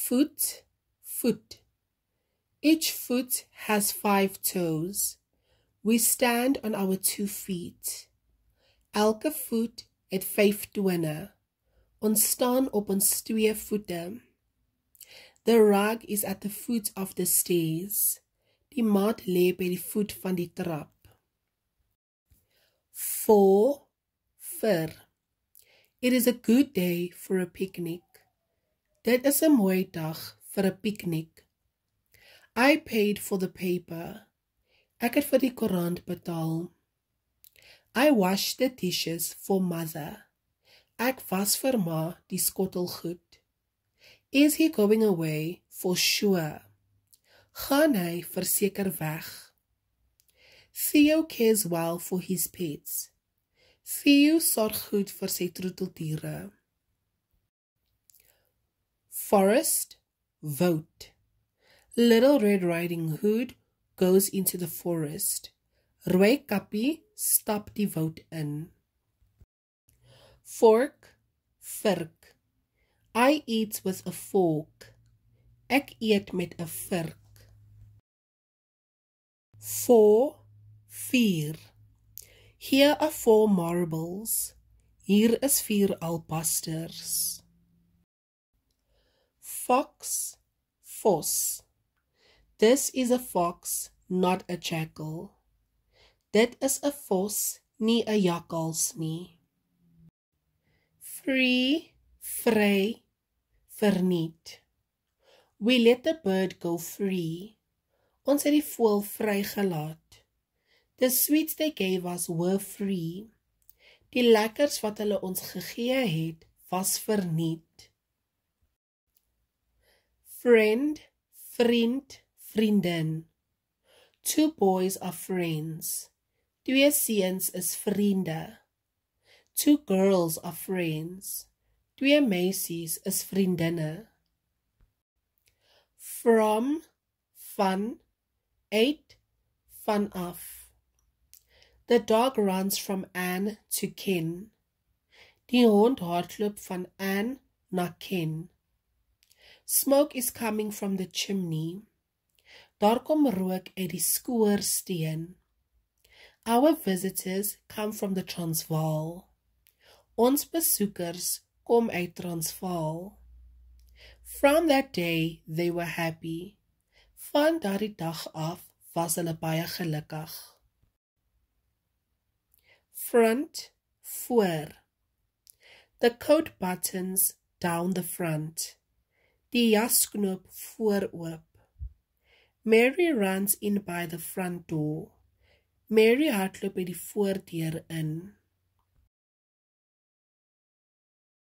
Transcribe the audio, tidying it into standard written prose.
Foot, foot. Each foot has 5 toes. We stand on our 2 feet. Elke voet het 5 tone. Ons staan op ons 2 voete. The rug is at the foot of the stairs. Die mat lê by die voet van die trap. For, vir. It is a good day for a picnic. Dit is 'n mooi dag vir 'n piknik. I paid for the paper. Ek het vir die koerant betaal. I washed the dishes for mother. Ek was vir ma die skottelgoed. Is he going away for sure? Gaan hy verseker weg? Theo cares well for his pets. Theo sorg goed vir sy troeteldiere. Forest, woud. Little Red Riding Hood goes into the forest. Rooi Kappie stap die woud in. Fork, virk. I eat with a fork. Ek eet met 'n virk. 4, 4. Here are 4 marbles. Hier is 4 albasters. Fox, vos. This is a fox, not a jackal. Dit is 'n vos, nie 'n jakkals nie. Free, vry, verniet. We let the bird go free. Ons het die voël vrygelaat. The sweets they gave us were free. Die lekkers wat hulle ons gegee het, was verniet. Friend, vriend, vriendin. 2 boys are friends. 2 seuns is vriende. 2 girls are friends. 2 meisies is vriendinne. From, van, uit, vanaf. The dog runs from Anne to Ken. Die hond hardloop van Anne na Ken. Smoke is coming from the chimney. Daar kom rook uit die skoorsteen. Our visitors come from the Transvaal. Ons besoekers kom uit Transvaal. From that day they were happy. Van daardie dag af was hulle baie gelukkig. Front, voor. The coat buttons down the front. Die jasknoop vooroop. Mary runs in by the front door. Mary hardloop by die voordeur in.